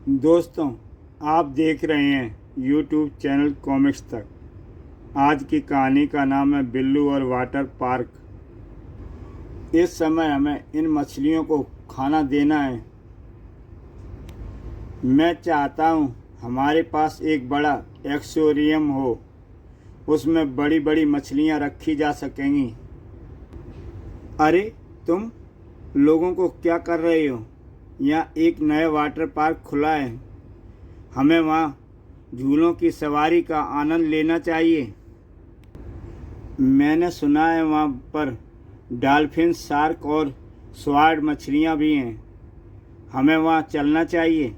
दोस्तों, आप देख रहे हैं यूट्यूब चैनल कॉमिक्स तक। आज की कहानी का नाम है बिल्लू और वाटर पार्क। इस समय हमें इन मछलियों को खाना देना है। मैं चाहता हूँ हमारे पास एक बड़ा एक्वेरियम हो, उसमें बड़ी बड़ी मछलियाँ रखी जा सकेंगी। अरे तुम लोगों को क्या कर रहे हो? यहाँ एक नया वाटर पार्क खुला है, हमें वहाँ झूलों की सवारी का आनंद लेना चाहिए। मैंने सुना है वहाँ पर डॉल्फिन, शार्क और स्वार्ड मछलियाँ भी हैं, हमें वहाँ चलना चाहिए।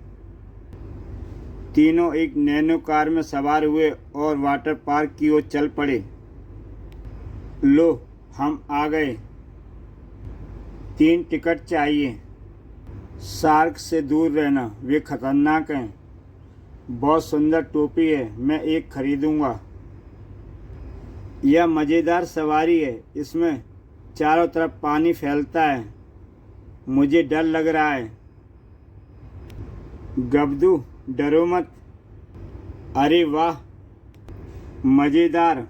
तीनों एक नैनो कार में सवार हुए और वाटर पार्क की ओर चल पड़े। लो, हम आ गए। 3 टिकट चाहिए। शार्क से दूर रहना, वे खतरनाक हैं। बहुत सुंदर टोपी है, मैं एक खरीदूंगा। यह मज़ेदार सवारी है, इसमें चारों तरफ पानी फैलता है, मुझे डर लग रहा है। गब्दू, डरो मत। अरे वाह, मज़ेदार,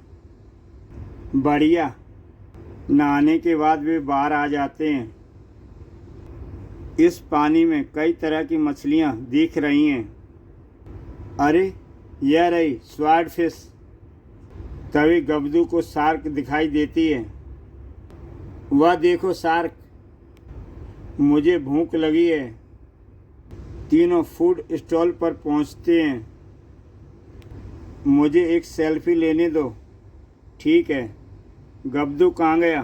बढ़िया। नहाने के बाद वे बाहर आ जाते हैं। इस पानी में कई तरह की मछलियाँ दिख रही हैं। अरे, यह रही स्वॉर्ड फिश। तभी गब्दू को शार्क दिखाई देती है। वह देखो शार्क, मुझे भूख लगी है। तीनों फूड स्टॉल पर पहुंचते हैं। मुझे एक सेल्फी लेने दो। ठीक है। गब्दू कहाँ गया?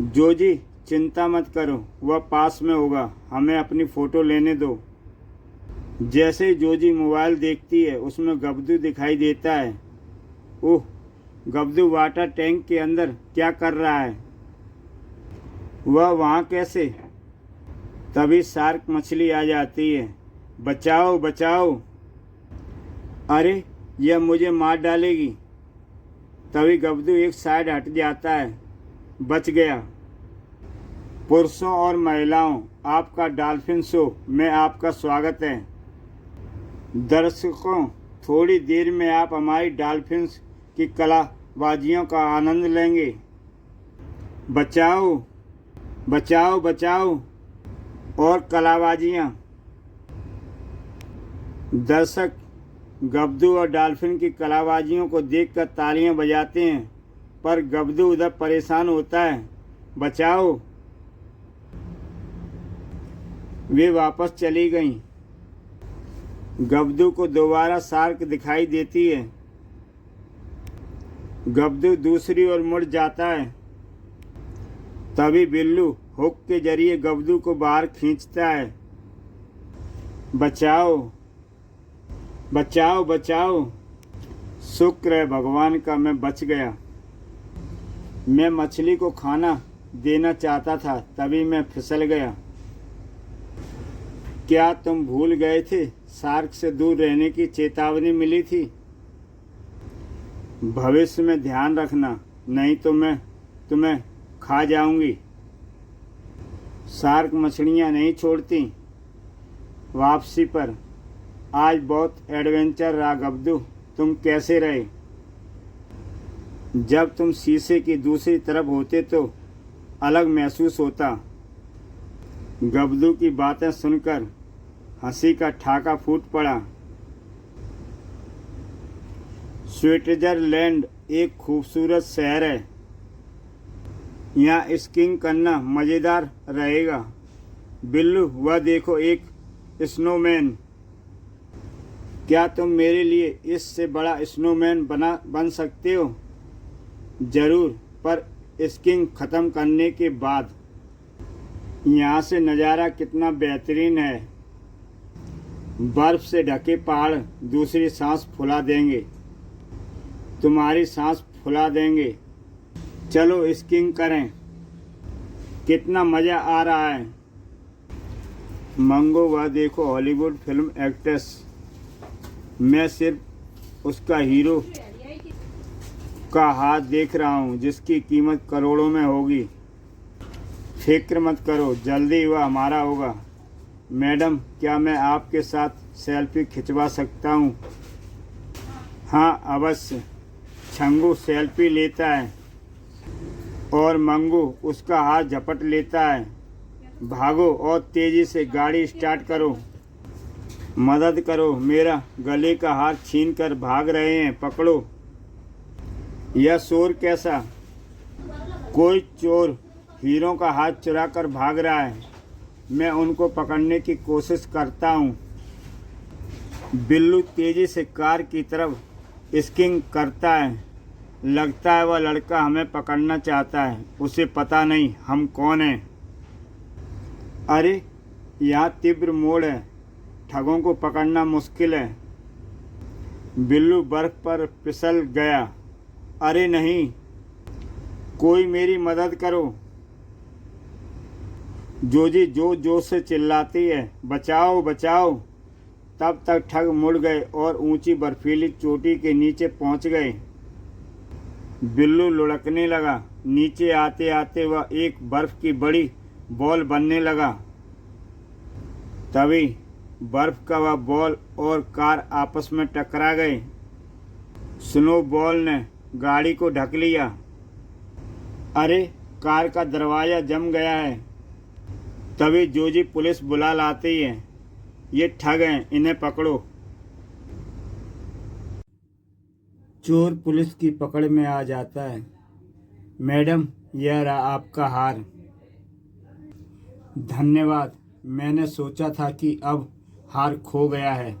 जोजी, चिंता मत करो, वह पास में होगा, हमें अपनी फ़ोटो लेने दो। जैसे ही जोजी मोबाइल देखती है, उसमें गब्दू दिखाई देता है। ओह, गब्दू वाटर टैंक के अंदर क्या कर रहा है? वह वहाँ कैसे? तभी शार्क मछली आ जाती है। बचाओ बचाओ। अरे, यह मुझे मार डालेगी। तभी गब्दू एक साइड हट जाता है। बच गया। पुरुषों और महिलाओं, आपका डॉल्फिन शो में आपका स्वागत है। दर्शकों, थोड़ी देर में आप हमारी डॉल्फिन्स की कलाबाजियों का आनंद लेंगे। बचाओ बचाओ बचाओ और कलाबाजियाँ। दर्शक गब्दू और डॉल्फिन की कलाबाजियों को देखकर तालियां बजाते हैं, पर गब्दू उधर परेशान होता है। बचाओ। वे वापस चली गईं। गब्दू को दोबारा शार्क दिखाई देती है। गब्दू दूसरी ओर मुड़ जाता है। तभी बिल्लू हुक के जरिए गब्दू को बाहर खींचता है। बचाओ बचाओ बचाओ। शुक्र है भगवान का, मैं बच गया। मैं मछली को खाना देना चाहता था, तभी मैं फिसल गया। क्या तुम भूल गए थे शार्क से दूर रहने की चेतावनी मिली थी? भविष्य में ध्यान रखना, नहीं तो मैं तुम्हें खा जाऊंगी। शार्क मछलियां नहीं छोड़ती। वापसी पर आज बहुत एडवेंचर रहा गब्दू, तुम कैसे रहे? जब तुम शीशे की दूसरी तरफ होते तो अलग महसूस होता। गब्दू की बातें सुनकर हंसी का ठाका फूट पड़ा। स्विट्जरलैंड एक खूबसूरत शहर है, यहाँ स्कीइंग करना मज़ेदार रहेगा। बिल्लू, वह देखो एक स्नोमैन। क्या तुम मेरे लिए इससे बड़ा स्नोमैन बन सकते हो? ज़रूर, पर स्कीइंग ख़त्म करने के बाद। यहाँ से नज़ारा कितना बेहतरीन है। बर्फ़ से ढके पहाड़ दूसरी सांस फुला देंगे, तुम्हारी सांस फुला देंगे। चलो स्कीइंग करें, कितना मज़ा आ रहा है। मंगो, वह देखो हॉलीवुड फिल्म एक्ट्रेस। मैं सिर्फ उसका हीरो का हाथ देख रहा हूँ, जिसकी कीमत करोड़ों में होगी। फिक्र मत करो, जल्दी वह हमारा होगा। मैडम, क्या मैं आपके साथ सेल्फी खिंचवा सकता हूँ? हाँ अवश्य। छंगू सेल्फी लेता है और मंगू उसका हाथ झपट लेता है। भागो और तेजी से गाड़ी स्टार्ट करो। मदद करो, मेरा गले का हार छीन कर भाग रहे हैं, पकड़ो। यह शोर कैसा? कोई चोर हीरो का हाथ चुरा कर भाग रहा है। मैं उनको पकड़ने की कोशिश करता हूँ। बिल्लू तेजी से कार की तरफ स्किंग करता है। लगता है वह लड़का हमें पकड़ना चाहता है। उसे पता नहीं हम कौन हैं। अरे, यहाँ तीव्र मोड़ है। ठगों को पकड़ना मुश्किल है। बिल्लू बर्फ पर फिसल गया। अरे नहीं, कोई मेरी मदद करो। जोजी जोर जोर से चिल्लाती है, बचाओ बचाओ। तब तक ठग मुड़ गए और ऊंची बर्फीली चोटी के नीचे पहुंच गए। बिल्लू लुढ़कने लगा। नीचे आते आते वह एक बर्फ की बड़ी बॉल बनने लगा। तभी बर्फ का वह बॉल और कार आपस में टकरा गए। स्नो बॉल ने गाड़ी को ढक लिया। अरे, कार का दरवाज़ा जम गया है। तभी जोजी पुलिस बुला लाती है। ये ठग हैं, इन्हें पकड़ो। चोर पुलिस की पकड़ में आ जाता है। मैडम, यह रहा आपका हार। धन्यवाद। मैंने सोचा था कि अब हार खो गया है।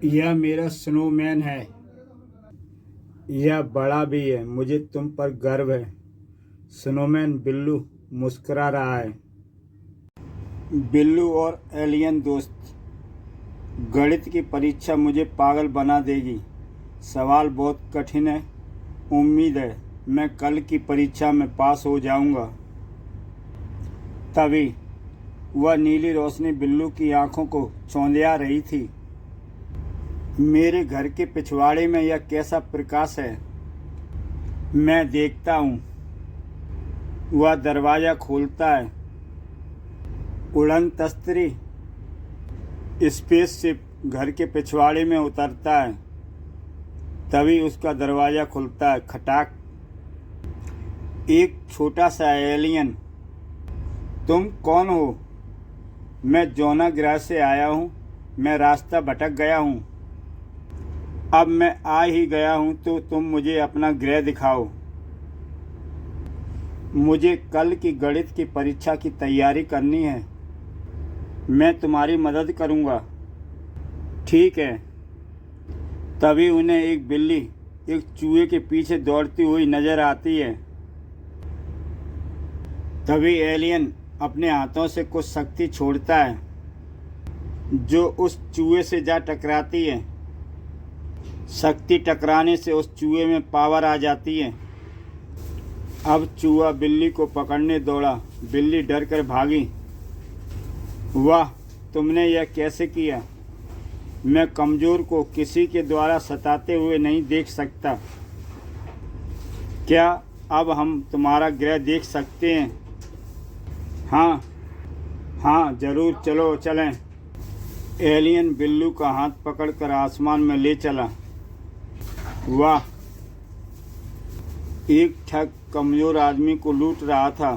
यह मेरा स्नोमैन है। यह बड़ा भी है। मुझे तुम पर गर्व है। स्नोमैन बिल्लू मुस्कुरा रहा है। बिल्लू और एलियन दोस्त। गणित की परीक्षा मुझे पागल बना देगी। सवाल बहुत कठिन है। उम्मीद है मैं कल की परीक्षा में पास हो जाऊंगा। तभी वह नीली रोशनी बिल्लू की आंखों को चौंधिया रही थी। मेरे घर के पिछवाड़े में यह कैसा प्रकाश है? मैं देखता हूँ। वह दरवाज़ा खोलता है। उड़न तस्तरी स्पेसशिप घर के पिछवाड़े में उतरता है। तभी उसका दरवाज़ा खुलता है। खटाक। एक छोटा सा एलियन। तुम कौन हो? मैं जोना ग्रह से आया हूँ। मैं रास्ता भटक गया हूँ। अब मैं आ ही गया हूँ तो तुम मुझे अपना ग्रह दिखाओ। मुझे कल की गणित की परीक्षा की तैयारी करनी है। मैं तुम्हारी मदद करूँगा। ठीक है। तभी उन्हें एक बिल्ली एक चूहे के पीछे दौड़ती हुई नजर आती है। तभी एलियन अपने हाथों से कुछ शक्ति छोड़ता है जो उस चूहे से जा टकराती है। शक्ति टकराने से उस चूहे में पावर आ जाती है। अब चूहा बिल्ली को पकड़ने दौड़ा। बिल्ली डर कर भागी। वाह, तुमने यह कैसे किया? मैं कमज़ोर को किसी के द्वारा सताते हुए नहीं देख सकता। क्या अब हम तुम्हारा ग्रह देख सकते हैं? हाँ हाँ, ज़रूर, चलो चलें। एलियन बिल्लू का हाथ पकड़कर आसमान में ले चला। वाह, एक ठग कमज़ोर आदमी को लूट रहा था।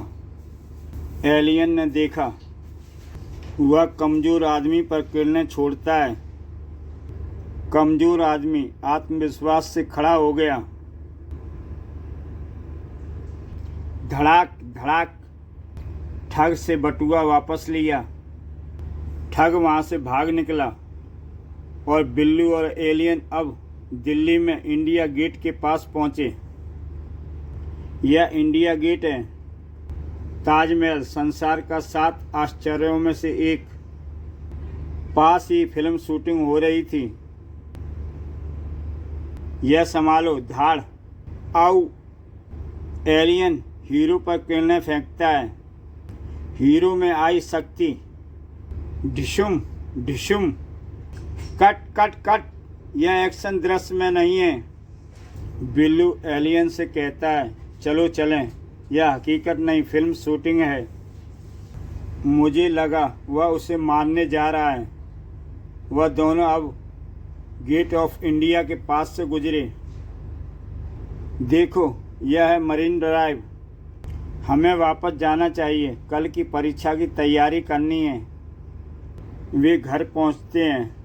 एलियन ने देखा। वह कमज़ोर आदमी पर किरणें छोड़ता है। कमज़ोर आदमी आत्मविश्वास से खड़ा हो गया। धड़ाक धड़ाक। ठग से बटुआ वापस लिया। ठग वहाँ से भाग निकला और बिल्लू और एलियन अब दिल्ली में इंडिया गेट के पास पहुँचे। यह इंडिया गेट है। ताजमहल संसार का 7 आश्चर्यों में से एक। पास ही फिल्म शूटिंग हो रही थी। यह संभालो, धाड़। आओ। एलियन हीरो पर किरणें फेंकता है। हीरो में आई शक्ति। ढिशुम ढिशुम। Cut cut cut. यह एक्शन दृश्य में नहीं है। बिल्लू एलियन से कहता है, चलो चलें। यह हकीकत नहीं, फिल्म शूटिंग है। मुझे लगा वह उसे मारने जा रहा है। वह दोनों अब गेट ऑफ इंडिया के पास से गुजरे। देखो, यह है मरीन ड्राइव। हमें वापस जाना चाहिए, कल की परीक्षा की तैयारी करनी है। वे घर पहुंचते हैं।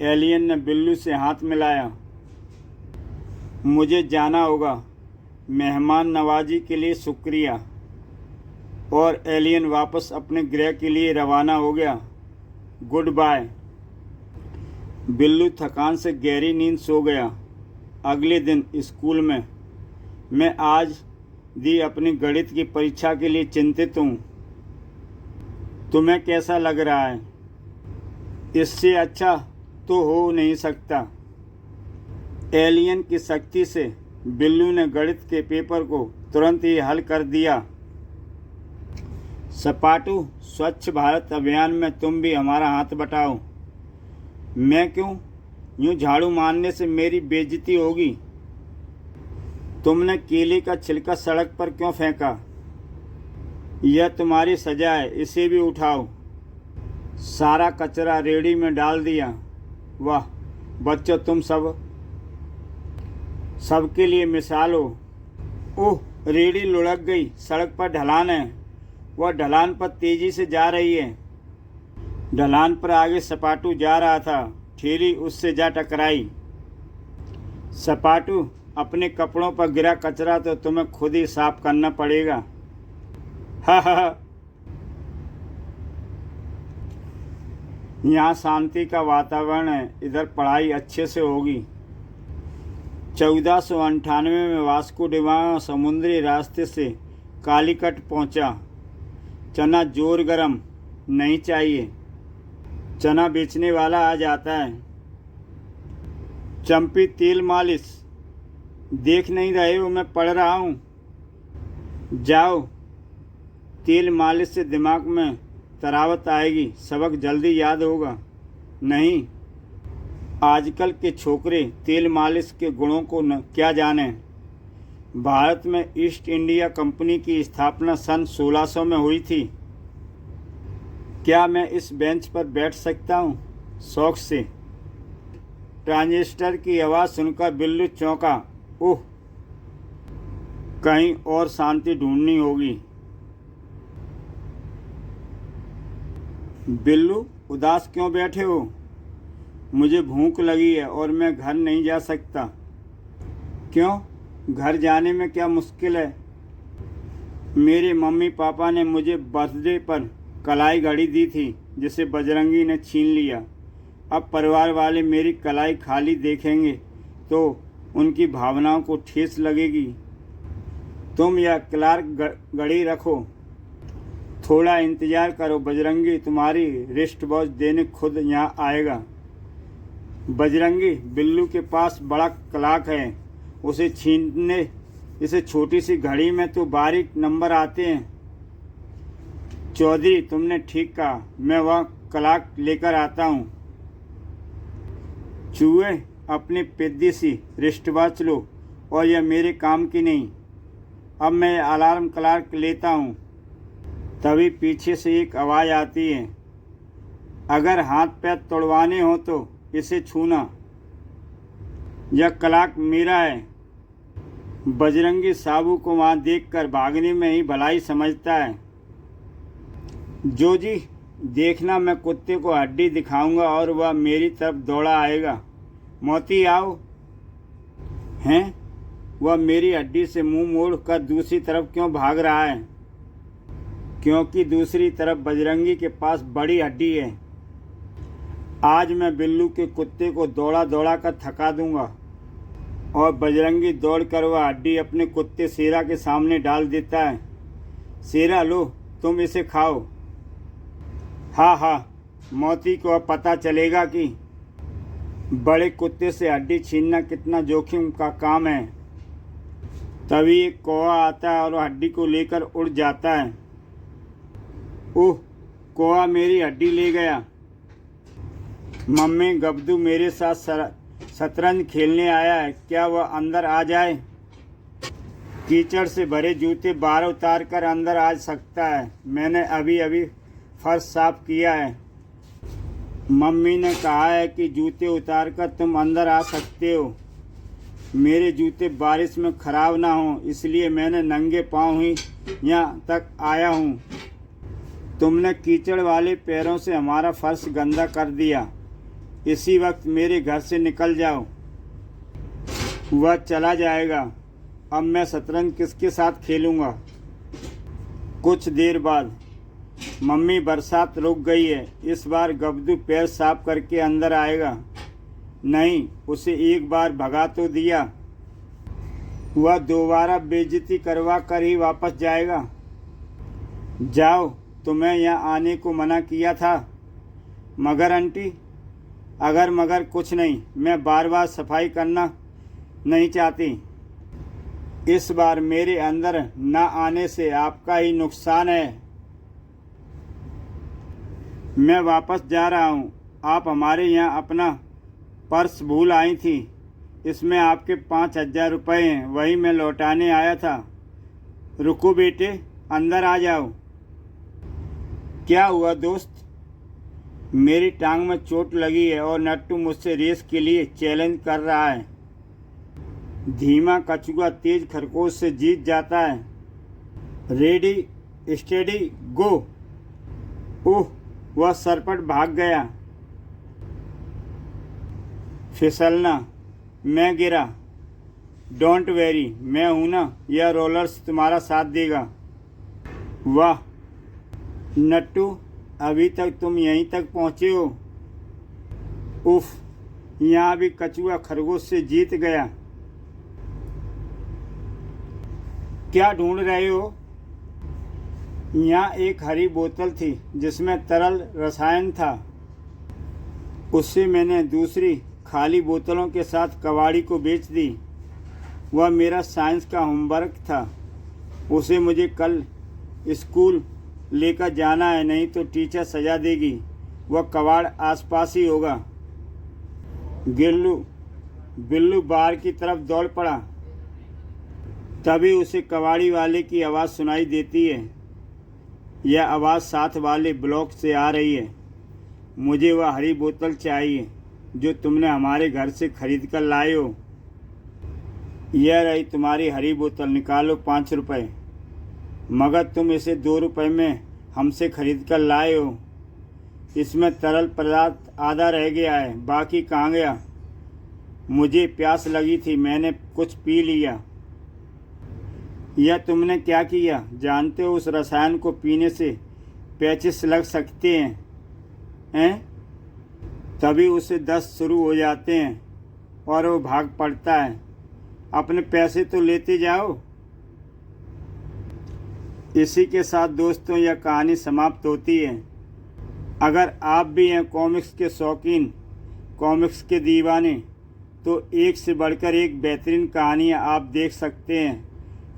एलियन ने बिल्लू से हाथ मिलाया। मुझे जाना होगा, मेहमान नवाजी के लिए शुक्रिया। और एलियन वापस अपने ग्रह के लिए रवाना हो गया। Good bye. बिल्लू थकान से गहरी नींद सो गया। अगले दिन स्कूल में मैं आज दी अपनी गणित की परीक्षा के लिए चिंतित हूँ। तुम्हें कैसा लग रहा है? इससे अच्छा तो हो नहीं सकता। एलियन की शक्ति से बिल्लू ने गणित के पेपर को तुरंत ही हल कर दिया। सपाटू, स्वच्छ भारत अभियान में तुम भी हमारा हाथ बटाओ। मैं क्यों? यूं झाड़ू मारने से मेरी बेइज्जती होगी। तुमने केले का छिलका सड़क पर क्यों फेंका? यह तुम्हारी सजा है, इसे भी उठाओ। सारा कचरा रेड़ी में डाल दिया। वाह बच्चों, तुम सबके लिए मिसाल हो। ओह, रेड़ी लुढ़क गई। सड़क पर ढलान है। वह ढलान पर तेजी से जा रही है। ढलान पर आगे सपाटू जा रहा था। ठेली उससे जा टकराई। सपाटू, अपने कपड़ों पर गिरा कचरा तो तुम्हें खुद ही साफ करना पड़ेगा। हा हा। यहाँ शांति का वातावरण है, इधर पढ़ाई अच्छे से होगी। 1498 में वास्को डिगामा समुद्री रास्ते से कालीकट पहुँचा। चना जोर गरम नहीं चाहिए। चना बेचने वाला आ जाता है। चंपी, तेल मालिश। देख नहीं रहे हो मैं पढ़ रहा हूँ। जाओ, तेल मालिश से दिमाग में तरावत आएगी, सबक जल्दी याद होगा। नहीं, आजकल के छोकरे तेल मालिश के गुणों को क्या जाने। भारत में ईस्ट इंडिया कंपनी की स्थापना सन 1600 में हुई थी। क्या मैं इस बेंच पर बैठ सकता हूँ? शौक से। ट्रांजिस्टर की आवाज़ सुनकर बिल्लू चौंका। ओह, कहीं और शांति ढूंढनी होगी। बिल्लू, उदास क्यों बैठे हो? मुझे भूख लगी है और मैं घर नहीं जा सकता। क्यों? घर जाने में क्या मुश्किल है? मेरे मम्मी पापा ने मुझे बर्थडे पर कलाई घड़ी दी थी, जिसे बजरंगी ने छीन लिया। अब परिवार वाले मेरी कलाई खाली देखेंगे तो उनकी भावनाओं को ठेस लगेगी। तुम यह क्लार्क घड़ी रखो, थोड़ा इंतज़ार करो। बजरंगी तुम्हारी रिस्ट वॉच देने खुद यहाँ आएगा। बजरंगी, बिल्लू के पास बड़ा क्लॉक है, उसे छीनने। इसे छोटी सी घड़ी में तो बारीक नंबर आते हैं। चौधरी, तुमने ठीक कहा, मैं वह क्लॉक लेकर आता हूँ। चूहे, अपनी पिद्दी सी रिस्ट वॉच लो, और यह मेरे काम की नहीं। अब मैं अलार्म क्लॉक लेता हूँ। तभी पीछे से एक आवाज़ आती है। अगर हाथ पैर तोड़वाने हो तो इसे छूना। यह क्लॉक मेरा है। बजरंगी साबू को वहाँ देखकर भागने में ही भलाई समझता है। जोजी, देखना, मैं कुत्ते को हड्डी दिखाऊंगा और वह मेरी तरफ दौड़ा आएगा। मोती, आओ। हैं? वह मेरी हड्डी से मुंह मोड़ कर दूसरी तरफ क्यों भाग रहा है? क्योंकि दूसरी तरफ बजरंगी के पास बड़ी हड्डी है। आज मैं बिल्लू के कुत्ते को दौड़ा दौड़ा कर थका दूंगा। और बजरंगी दौड़कर वह हड्डी अपने कुत्ते शेरा के सामने डाल देता है। शेरा, लो, तुम इसे खाओ। हाँ हाँ, मोती को अब पता चलेगा कि बड़े कुत्ते से हड्डी छीनना कितना जोखिम का काम है। तभी एक कौवा आता है और हड्डी को लेकर उड़ जाता है। ओह, कौवा मेरी हड्डी ले गया। मम्मी, गब्दू मेरे साथ शतरंज खेलने आया है, क्या वह अंदर आ जाए? कीचड़ से भरे जूते बाहर उतार कर अंदर आ सकता है। मैंने अभी अभी फर्श साफ किया है। मम्मी ने कहा है कि जूते उतार कर तुम अंदर आ सकते हो। मेरे जूते बारिश में ख़राब ना हों, इसलिए मैंने नंगे पाँव ही यहाँ तक आया हूँ। तुमने कीचड़ वाले पैरों से हमारा फर्श गंदा कर दिया। इसी वक्त मेरे घर से निकल जाओ। वह चला जाएगा। अब मैं शतरंज किसके साथ खेलूँगा। कुछ देर बाद, मम्मी बरसात रुक गई है। इस बार गब्दू पैर साफ करके अंदर आएगा। नहीं, उसे एक बार भगा तो दिया, वह दोबारा बेइज्जती करवा कर ही वापस जाएगा। जाओ, तुम्हें यहाँ आने को मना किया था। मगर आंटी, अगर मगर कुछ नहीं, मैं बार बार सफाई करना नहीं चाहती। इस बार मेरे अंदर न आने से आपका ही नुकसान है। मैं वापस जा रहा हूँ। आप हमारे यहाँ अपना पर्स भूल आई थी। इसमें आपके 5,000 रुपये हैं, वही मैं लौटाने आया था। रुको बेटे, अंदर आ जाओ। क्या हुआ दोस्त? मेरी टांग में चोट लगी है और नट्टू मुझसे रेस के लिए चैलेंज कर रहा है। धीमा कछुआ तेज खरगोश से जीत जाता है। रेडी स्टेडी गो। ओह, वह सरपट भाग गया। फिसलना, मैं गिरा। डोंट वेरी, मैं हूं ना, यह रोलर्स तुम्हारा साथ देगा। वाह नट्टू, अभी तक तुम यहीं तक पहुंचे हो। उफ, यहाँ भी कछुआ खरगोश से जीत गया। क्या ढूंढ रहे हो? यहाँ एक हरी बोतल थी जिसमें तरल रसायन था। उससे मैंने दूसरी खाली बोतलों के साथ कबाड़ी को बेच दी। वह मेरा साइंस का होमवर्क था। उसे मुझे कल स्कूल लेकर जाना है, नहीं तो टीचर सजा देगी। वह कबाड़ आसपास ही होगा। बिल्लू बाहर की तरफ दौड़ पड़ा। तभी उसे कबाड़ी वाले की आवाज़ सुनाई देती है। यह आवाज़ साथ वाले ब्लॉक से आ रही है। मुझे वह हरी बोतल चाहिए जो तुमने हमारे घर से खरीद कर लाए हो। यह रही तुम्हारी हरी बोतल, निकालो 5 रुपये। मगर तुम इसे 2 रुपये में हमसे खरीद कर लाए हो। इसमें तरल पदार्थ आधा रह गया है, बाकी कहाँ गया? मुझे प्यास लगी थी, मैंने कुछ पी लिया। यह तुमने क्या किया? जानते हो उस रसायन को पीने से पैचिस लग सकते हैं? तभी उसे दस्त शुरू हो जाते हैं और वो भाग पड़ता है। अपने पैसे तो लेते जाओ। इसी के साथ दोस्तों यह कहानी समाप्त होती है। अगर आप भी हैं कॉमिक्स के शौकीन, कॉमिक्स के दीवाने, तो एक से बढ़कर एक बेहतरीन कहानियाँ आप देख सकते हैं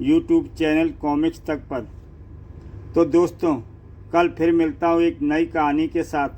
यूट्यूब चैनल कॉमिक्स तक पर। तो दोस्तों, कल फिर मिलता हूँ एक नई कहानी के साथ।